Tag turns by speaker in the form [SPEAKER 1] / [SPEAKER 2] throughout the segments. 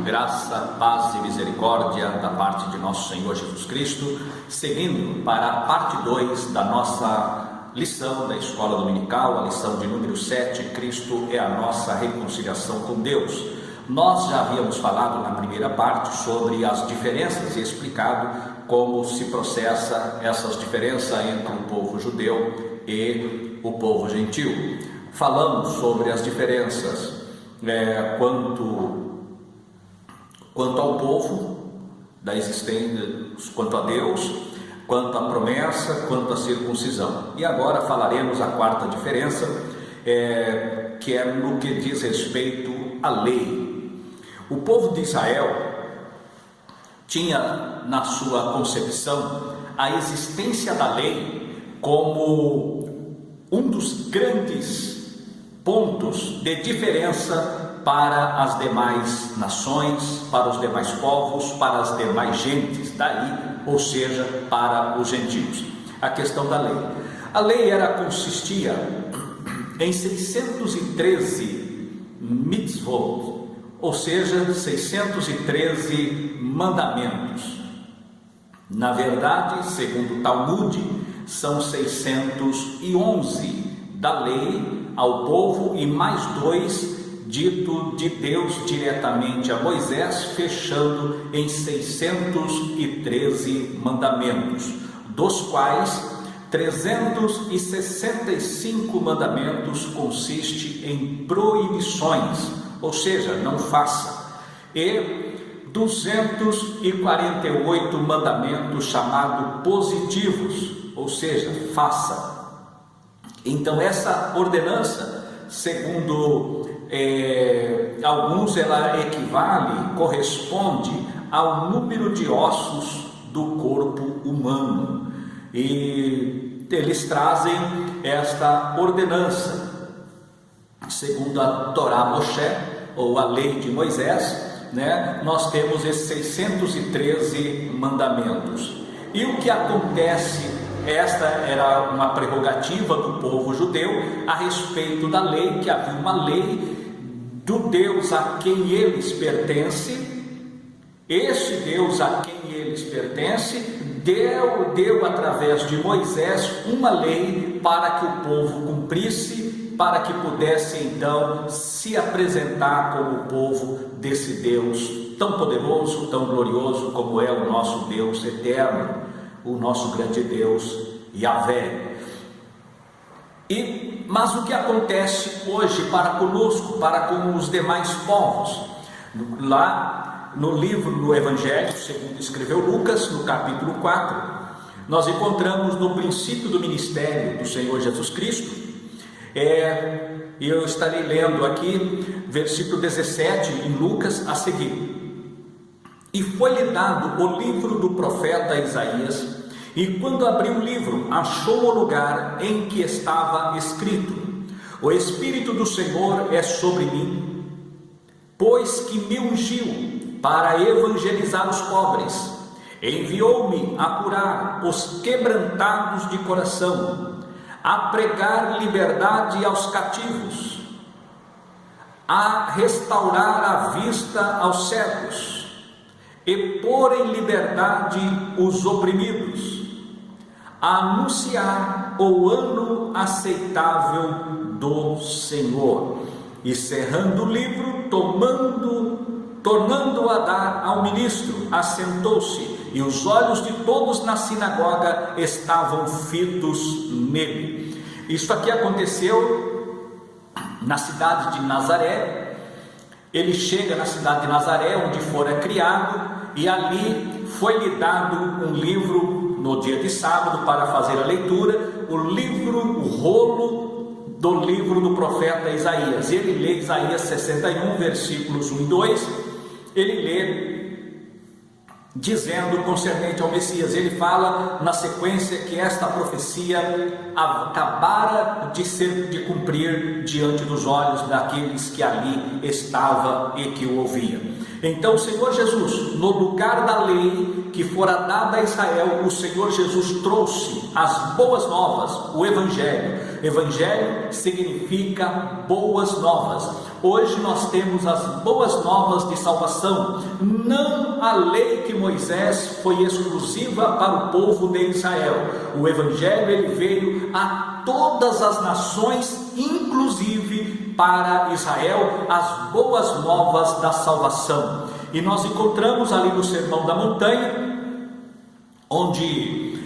[SPEAKER 1] graça, paz e misericórdia da parte de nosso Senhor Jesus Cristo, seguindo para a parte 2 da nossa lição da Escola Dominical, a lição de número 7, Cristo é a nossa reconciliação com Deus. Nós já havíamos falado na primeira parte sobre as diferenças e explicado como se processa essas diferenças entre o povo judeu e o povo gentil. Falamos sobre as diferenças quanto ao povo da existência, quanto a Deus, quanto à promessa, quanto à circuncisão. E agora falaremos a quarta diferença, que é no que diz respeito à lei. O povo de Israel tinha na sua concepção a existência da lei como um dos grandes pontos de diferença para as demais nações, para os demais povos, para as demais gentes, daí, ou seja, para os gentios. A questão da lei. A lei consistia em 613 mitzvot, ou seja, 613 mandamentos. Na verdade, segundo o Talmud, são 611 da lei ao povo e mais 2 dito de Deus diretamente a Moisés, fechando em 613 mandamentos, dos quais 365 mandamentos consiste em proibições, ou seja, não faça, e 248 mandamentos chamados positivos, ou seja, faça. Então essa ordenança, segundo alguns, ela corresponde ao número de ossos do corpo humano, e eles trazem esta ordenança, segundo a Torá Moshe, ou a lei de Moisés, nós temos esses 613 mandamentos. E o que acontece? Esta era uma prerrogativa do povo judeu a respeito da lei, que havia uma lei do Deus a quem eles pertencem. Este Deus a quem eles pertencem deu através de Moisés uma lei para que o povo cumprisse, para que pudesse então se apresentar como o povo desse Deus tão poderoso, tão glorioso como é o nosso Deus eterno, o nosso grande Deus Yahvé. Mas o que acontece hoje para conosco, para com os demais povos? Lá no livro do Evangelho, segundo escreveu Lucas, no capítulo 4, nós encontramos no princípio do ministério do Senhor Jesus Cristo, eu estarei lendo aqui, versículo 17 em Lucas a seguir. E foi-lhe dado o livro do profeta Isaías, e quando abriu o livro, achou o lugar em que estava escrito: O Espírito do Senhor é sobre mim, pois que me ungiu para evangelizar os pobres, enviou-me a curar os quebrantados de coração, a pregar liberdade aos cativos, a restaurar a vista aos cegos, e pôr em liberdade os oprimidos, a anunciar o ano aceitável do Senhor. E cerrando o livro, tornando a dar ao ministro, assentou-se, e os olhos de todos na sinagoga estavam fitos nele. Isso aqui aconteceu na cidade de Nazaré. Ele chega na cidade de Nazaré, onde fora criado, e ali foi-lhe dado um livro no dia de sábado para fazer a leitura, o rolo do livro do profeta Isaías. Ele lê Isaías 61, versículos 1 e 2, ele lê dizendo concernente ao Messias. Ele fala na sequência que esta profecia acabara de cumprir diante dos olhos daqueles que ali estavam e que o ouviam. Então o Senhor Jesus, no lugar da lei, que fora dada a Israel, o Senhor Jesus trouxe as boas novas, o Evangelho. Evangelho significa boas novas. Hoje nós temos as boas novas de salvação, não a lei que Moisés foi exclusiva para o povo de Israel. O Evangelho ele veio a todas as nações, inclusive para Israel, as boas novas da salvação. E nós encontramos ali no Sermão da Montanha, onde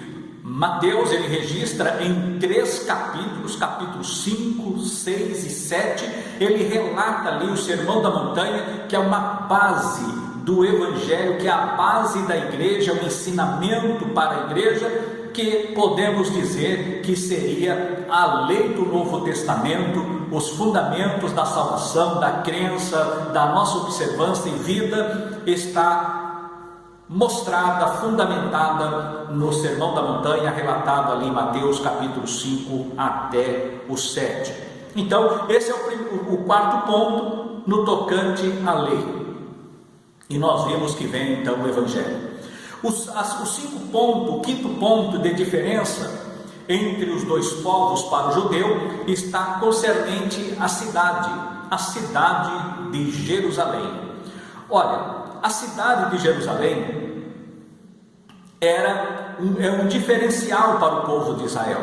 [SPEAKER 1] Mateus ele registra em 3 capítulos, capítulos 5, 6 e 7, ele relata ali o Sermão da Montanha, que é uma base do Evangelho, que é a base da igreja, o ensinamento para a igreja, que podemos dizer que seria a lei do Novo Testamento, os fundamentos da salvação, da crença, da nossa observância e vida, está mostrada, fundamentada no Sermão da Montanha, relatado ali em Mateus capítulo 5 até o 7. Então, esse é o quarto ponto no tocante à lei. E nós vimos que vem então o Evangelho. O quinto ponto de diferença entre os dois povos para o judeu está concernente à cidade de Jerusalém. Olha, a cidade de Jerusalém é um diferencial para o povo de Israel.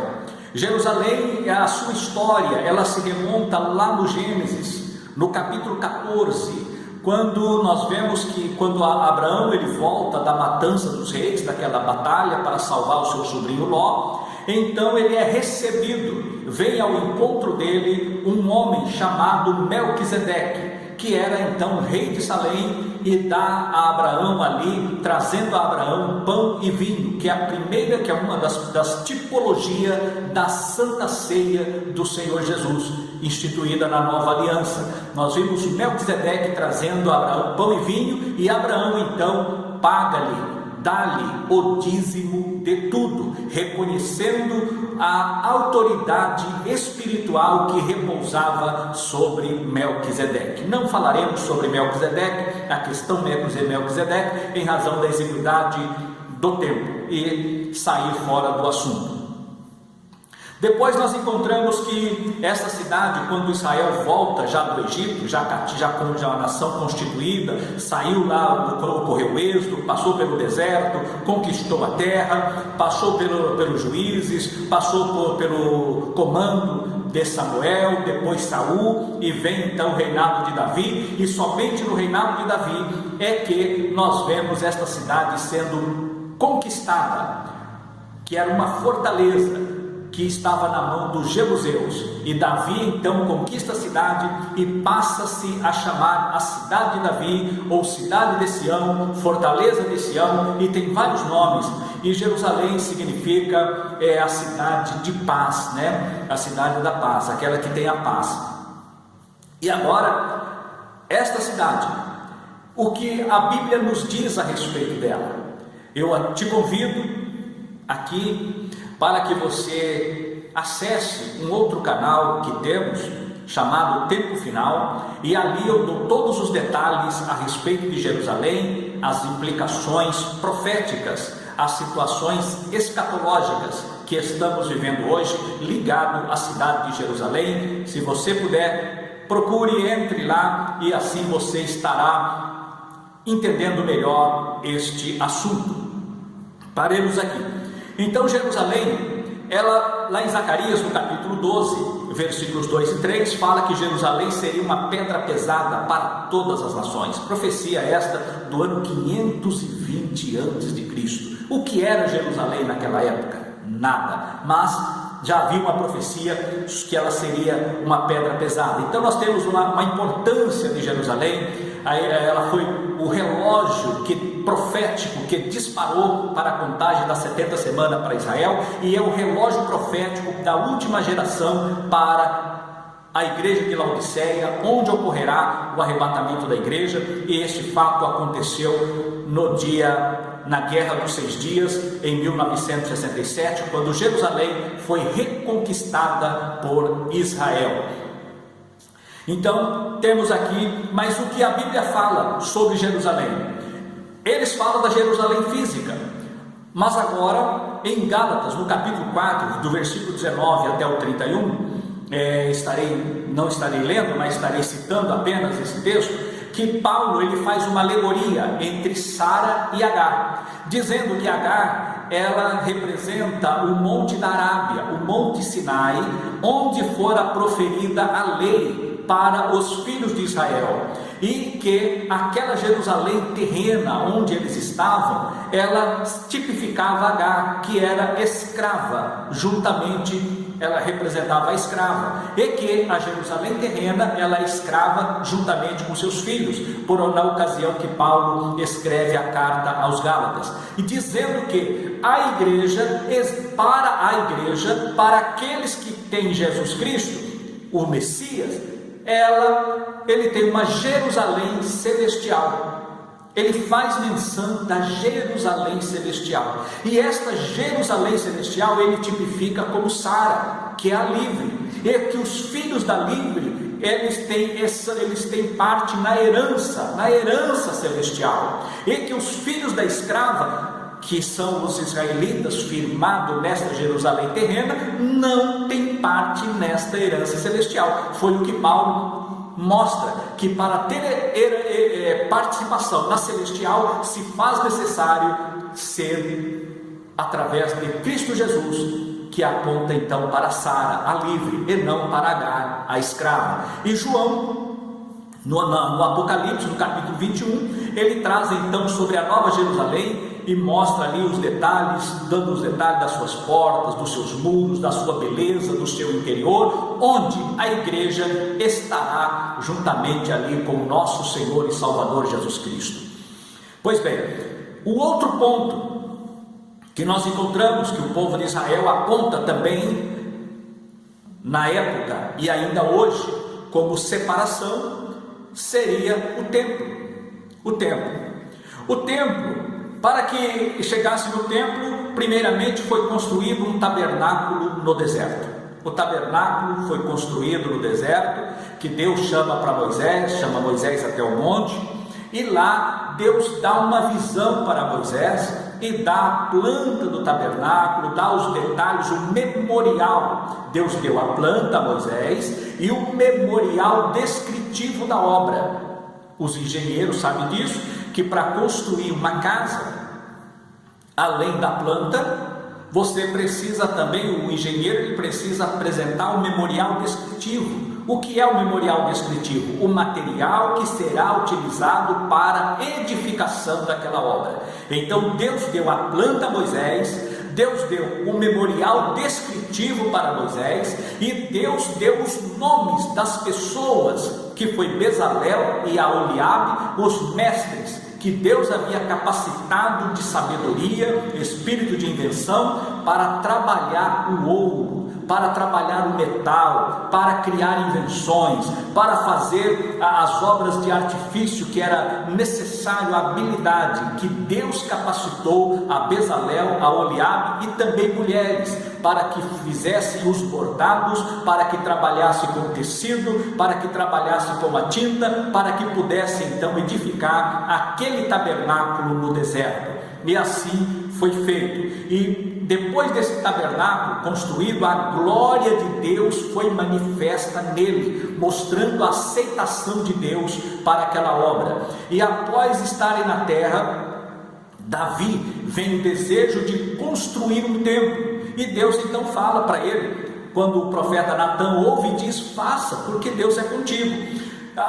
[SPEAKER 1] Jerusalém, a sua história, ela se remonta lá no Gênesis, no capítulo 14, quando nós vemos que quando Abraão ele volta da matança dos reis, daquela batalha para salvar o seu sobrinho Ló, então ele é recebido, vem ao encontro dele um homem chamado Melquisedeque, que era então rei de Salém, e dá a Abraão ali, trazendo a Abraão pão e vinho, que é a primeira, que é uma das tipologias da Santa Ceia do Senhor Jesus, instituída na Nova Aliança. Nós vimos Melquisedeque trazendo a Abraão pão e vinho, e Abraão então paga-lhe, dá-lhe o dízimo de tudo, reconhecendo a autoridade espiritual que repousava sobre Melquisedeque. Não falaremos sobre Melquisedeque, a questão Melquisedeque, em razão da exiguidade do tempo e sair fora do assunto. Depois nós encontramos que essa cidade, quando Israel volta já do Egito, já como uma nação constituída, saiu lá, ocorreu o êxodo, passou pelo deserto, conquistou a terra, passou pelos juízes, passou pelo comando de Samuel, depois Saul, e vem então o reinado de Davi, e somente no reinado de Davi é que nós vemos esta cidade sendo conquistada, que era uma fortaleza que estava na mão dos jebuseus, e Davi então conquista a cidade e passa-se a chamar a cidade de Davi, ou cidade de Sião, fortaleza de Sião, e tem vários nomes, e Jerusalém significa a cidade de paz, né? A cidade da paz, aquela que tem a paz. E agora, esta cidade, o que a Bíblia nos diz a respeito dela? Eu te convido aqui para que você acesse um outro canal que temos, chamado Tempo Final, e ali eu dou todos os detalhes a respeito de Jerusalém, as implicações proféticas, as situações escatológicas que estamos vivendo hoje, ligado à cidade de Jerusalém. Se você puder, procure, entre lá, e assim você estará entendendo melhor este assunto. Paremos aqui. Então Jerusalém, ela lá em Zacarias, no capítulo 12, versículos 2 e 3, fala que Jerusalém seria uma pedra pesada para todas as nações. Profecia esta do ano 520 a.C. O que era Jerusalém naquela época? Nada, mas já havia uma profecia que ela seria uma pedra pesada. Então nós temos uma importância de Jerusalém. Ela foi o relógio profético que disparou para a contagem das 70 semanas para Israel, e é o relógio profético da última geração para a igreja de Laodiceia, onde ocorrerá o arrebatamento da igreja. E este fato aconteceu na Guerra dos 6 Dias, em 1967, quando Jerusalém foi reconquistada por Israel. Então temos aqui, mas o que a Bíblia fala sobre Jerusalém? eles falam da Jerusalém física. Mas agora, em Gálatas, no capítulo 4, do versículo 19 até o 31, não estarei lendo, mas estarei citando apenas esse texto, que Paulo ele faz uma alegoria entre Sara e Agar, dizendo que Agar ela representa o monte da Arábia, o monte Sinai, onde fora proferida a lei para os filhos de Israel, e que aquela Jerusalém terrena onde eles estavam, ela tipificava Agar, que era escrava, juntamente ela representava a escrava, e que a Jerusalém terrena ela é escrava juntamente com seus filhos, na ocasião que Paulo escreve a carta aos Gálatas, e dizendo que a igreja, para aqueles que têm Jesus Cristo, o Messias, ele tem uma Jerusalém celestial. Ele faz menção da Jerusalém celestial, e esta Jerusalém celestial ele tipifica como Sara, que é a livre, e que os filhos da livre eles têm parte na herança celestial, e que os filhos da escrava, que são os israelitas firmados nesta Jerusalém terrena, não tem parte nesta herança celestial. Foi o que Paulo mostra, que para ter participação na celestial se faz necessário ser através de Cristo Jesus, que aponta então para Sara, a livre, e não para Agar, a escrava. E João, no Apocalipse, no capítulo 21, ele traz então sobre a Nova Jerusalém e mostra ali os detalhes, dando os detalhes das suas portas, dos seus muros, da sua beleza, do seu interior, onde a igreja estará juntamente ali com o nosso Senhor e Salvador Jesus Cristo. Pois bem, o outro ponto que nós encontramos que o povo de Israel aponta também na época e ainda hoje como separação seria o templo. O templo, para que chegasse no templo, primeiramente foi construído um tabernáculo no deserto. O tabernáculo foi construído no deserto, que Deus chama Moisés até o monte, e lá Deus dá uma visão para Moisés e dá a planta do tabernáculo, dá os detalhes, o memorial. Deus deu a planta a Moisés e o memorial descritivo da obra. Os engenheiros sabem disso, que para construir uma casa, além da planta, você precisa também, o engenheiro ele precisa apresentar um memorial descritivo. O que é o memorial descritivo? O material que será utilizado para a edificação daquela obra. Então Deus deu a planta a Moisés, Deus deu um memorial descritivo para Moisés, e Deus deu os nomes das pessoas, que foi Bezalel e Aholiabe, os mestres, que Deus havia capacitado de sabedoria, espírito de invenção, para trabalhar o ouro, para trabalhar o metal, para criar invenções, para fazer as obras de artifício que era necessário, a habilidade que Deus capacitou a Bezalel, a Aholiabe e também mulheres, para que fizessem os bordados, para que trabalhasse com tecido, para que trabalhasse com a tinta, para que pudesse então edificar aquele tabernáculo no deserto. E assim foi feito. E depois desse tabernáculo construído, a glória de Deus foi manifesta nele, mostrando a aceitação de Deus para aquela obra. E após estarem na terra, Davi vem o desejo de construir um templo, e Deus então fala para ele, quando o profeta Natã ouve e diz: faça, porque Deus é contigo.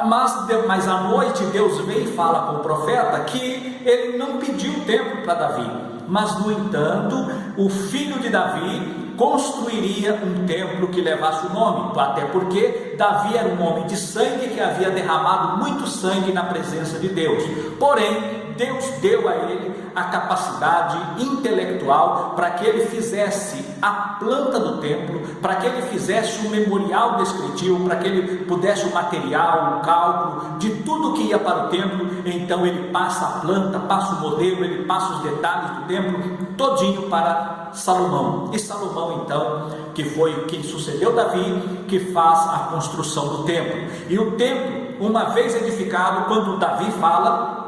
[SPEAKER 1] Mas à noite Deus vem e fala com o profeta que ele não pediu templo para Davi, mas no entanto o filho de Davi construiria um templo que levasse o nome, até porque Davi era um homem de sangue que havia derramado muito sangue na presença de Deus. Porém, Deus deu a ele a capacidade intelectual para que ele fizesse a planta do templo, para que ele fizesse um memorial descritivo, para que ele pudesse o material, o cálculo de tudo que ia para o templo. Então ele passa a planta, passa o modelo, ele passa os detalhes do templo todinho para Salomão. E Salomão então, que foi quem sucedeu Davi, que faz a construção do templo. E o templo, uma vez edificado, quando Davi fala,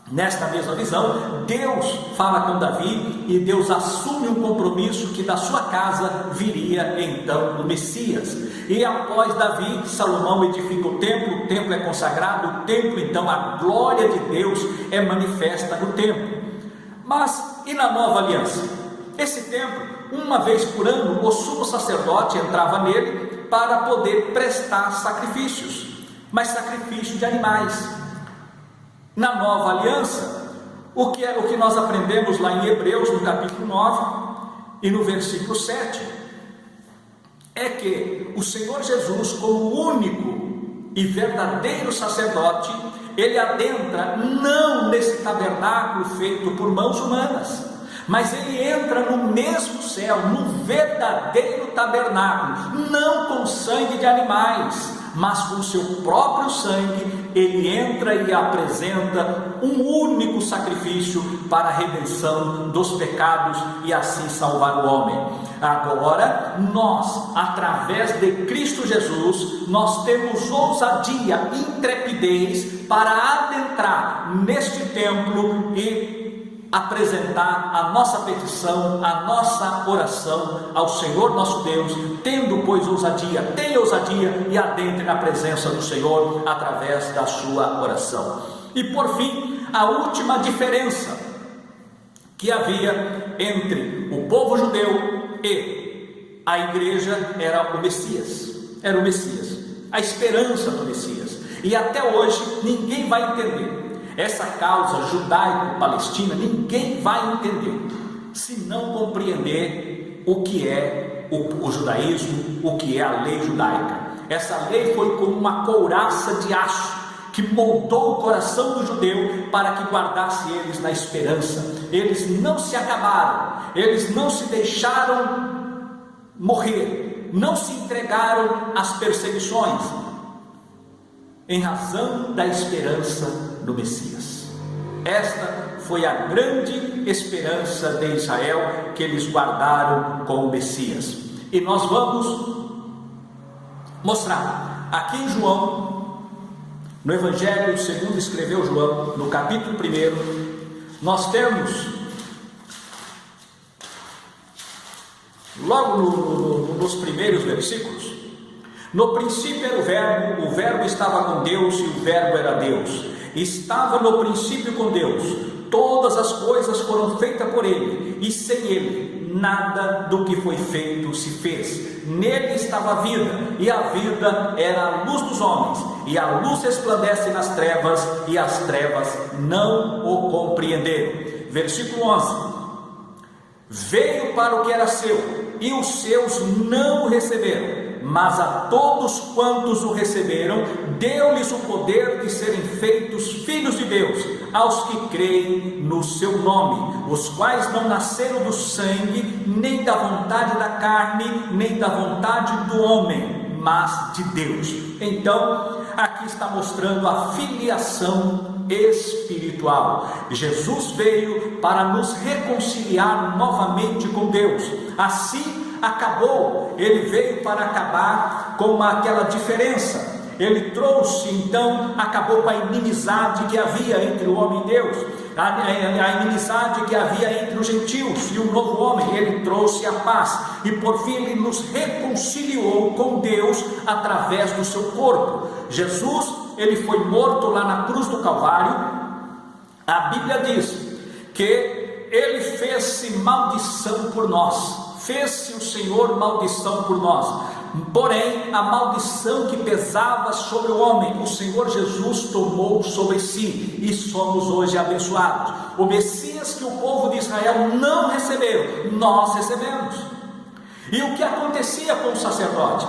[SPEAKER 1] Nesta mesma visão, Deus fala com Davi e Deus assume um compromisso que da sua casa viria então o Messias. E após Davi, Salomão edifica o templo é consagrado, o templo então, a glória de Deus é manifesta no templo. Mas e na nova aliança? Esse templo, uma vez por ano, o sumo sacerdote entrava nele para poder prestar sacrifícios, mas sacrifício de animais. Na nova aliança, o que nós aprendemos lá em Hebreus, no capítulo 9 e no versículo 7, é que o Senhor Jesus, como único e verdadeiro sacerdote, ele adentra não nesse tabernáculo feito por mãos humanas, mas ele entra no mesmo céu, no verdadeiro tabernáculo, não com sangue de animais, mas com o seu próprio sangue. Ele entra e apresenta um único sacrifício para a redenção dos pecados e assim salvar o homem. Agora, nós, através de Cristo Jesus, nós temos ousadia, intrepidez para adentrar neste templo e apresentar a nossa petição, a nossa oração ao Senhor nosso Deus, tendo pois ousadia, tenha ousadia e adentre na presença do Senhor através da sua oração. E por fim, a última diferença que havia entre o povo judeu e a igreja era o Messias, a esperança do Messias. E até hoje ninguém vai entender essa causa judaico-palestina, ninguém vai entender se não compreender o que é o judaísmo, o que é a lei judaica. Essa lei foi como uma couraça de aço que moldou o coração do judeu para que guardasse eles na esperança. Eles não se acabaram, eles não se deixaram morrer, não se entregaram às perseguições, em razão da esperança do Messias. Esta foi a grande esperança de Israel que eles guardaram com o Messias. E nós vamos mostrar aqui em João, no Evangelho segundo escreveu João, no capítulo 1, nós temos logo nos primeiros versículos: no princípio era o verbo estava com Deus e o verbo era Deus. Estava no princípio com Deus. Todas as coisas foram feitas por Ele, e sem Ele nada do que foi feito se fez. Nele estava a vida, e a vida era a luz dos homens, e a luz resplandece nas trevas, e as trevas não o compreenderam. Versículo 11: veio para o que era seu, e os seus não o receberam. Mas a todos quantos o receberam, deu-lhes o poder de serem feitos filhos de Deus, aos que creem no seu nome, os quais não nasceram do sangue, nem da vontade da carne, nem da vontade do homem, mas de Deus. Então, aqui está mostrando a filiação espiritual. Jesus veio para nos reconciliar novamente com Deus. Assim acabou, ele veio para acabar com aquela diferença. Ele trouxe, então, acabou com a inimizade que havia entre o homem e Deus, a inimizade que havia entre os gentios e o novo homem. Ele trouxe a paz e por fim ele nos reconciliou com Deus através do seu corpo. Jesus, ele foi morto lá na cruz do Calvário. A Bíblia diz que ele fez-se maldição por nós. Fez-se o Senhor maldição por nós. Porém, a maldição que pesava sobre o homem, o Senhor Jesus tomou sobre si, e somos hoje abençoados. O Messias que o povo de Israel não recebeu, nós recebemos. E o que acontecia com o sacerdote?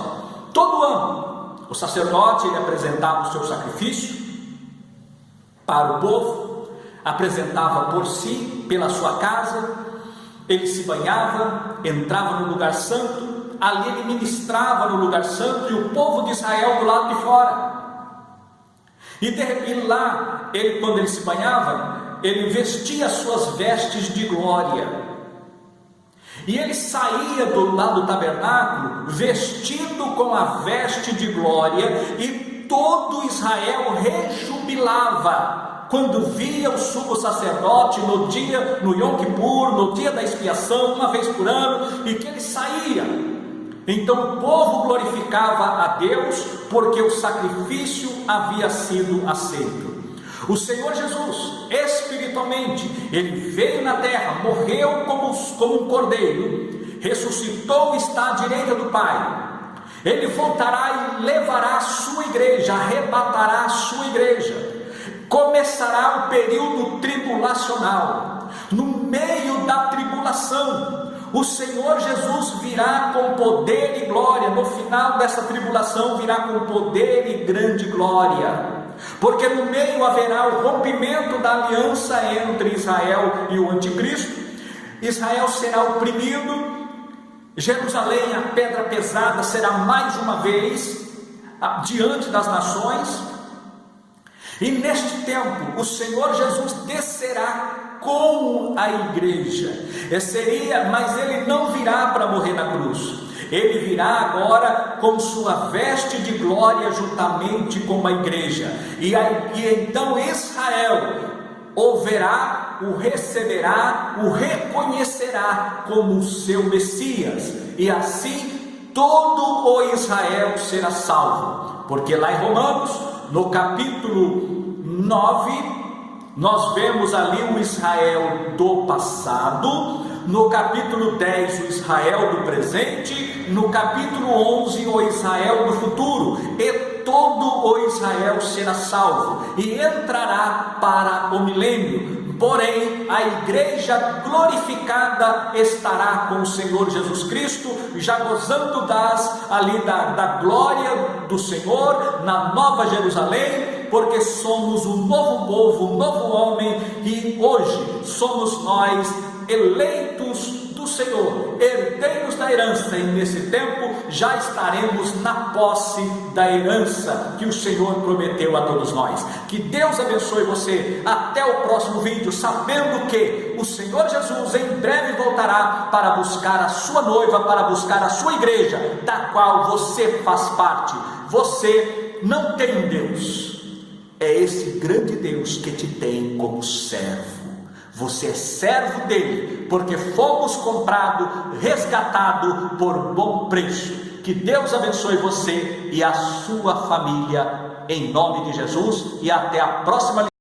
[SPEAKER 1] Todo ano, o sacerdote ele apresentava o seu sacrifício para o povo, apresentava por si, pela sua casa. Ele se banhava, entrava no lugar santo, ali ele ministrava no lugar santo, e o povo de Israel do lado de fora. E lá, quando ele se banhava, ele vestia as suas vestes de glória. E ele saía do lado do tabernáculo, vestido com a veste de glória, e todo Israel rejubilava quando via o sumo sacerdote no Yom Kippur, no dia da expiação, uma vez por ano, e que ele saía. Então o povo glorificava a Deus, porque o sacrifício havia sido aceito. O Senhor Jesus, espiritualmente, ele veio na terra, morreu como um cordeiro, ressuscitou e está à direita do Pai. Ele voltará e levará a sua igreja, arrebatará a sua igreja. Começará o período tribulacional. No meio da tribulação, o Senhor Jesus virá com poder e glória. No final dessa tribulação, virá com poder e grande glória. Porque no meio haverá o rompimento da aliança entre Israel e o anticristo. Israel será oprimido. Jerusalém, a pedra pesada, será mais uma vez diante das nações. E neste tempo, o Senhor Jesus descerá com a igreja. Mas ele não virá para morrer na cruz. Ele virá agora com sua veste de glória juntamente com a igreja. E então Israel o verá, o receberá, o reconhecerá como seu Messias. E assim todo o Israel será salvo. Porque lá em Romanos, no capítulo 9, nós vemos ali o Israel do passado, no capítulo 10 o Israel do presente, no capítulo 11 o Israel do futuro, e todo o Israel será salvo e entrará para o milênio. Porém, a igreja glorificada estará com o Senhor Jesus Cristo, já gozando da glória do Senhor na Nova Jerusalém, porque somos um novo povo, um novo homem, e hoje somos nós eleitos do Senhor, herdeiros da herança, e nesse tempo já estaremos na posse da herança que o Senhor prometeu a todos nós. Que Deus abençoe você. Até o próximo vídeo, sabendo que o Senhor Jesus em breve voltará para buscar a sua noiva, para buscar a sua igreja, da qual você faz parte. Você não tem um Deus, é esse grande Deus que te tem como servo. Você é servo dele, porque fomos comprados, resgatados por bom preço. Que Deus abençoe você e a sua família, em nome de Jesus, e até a próxima lição.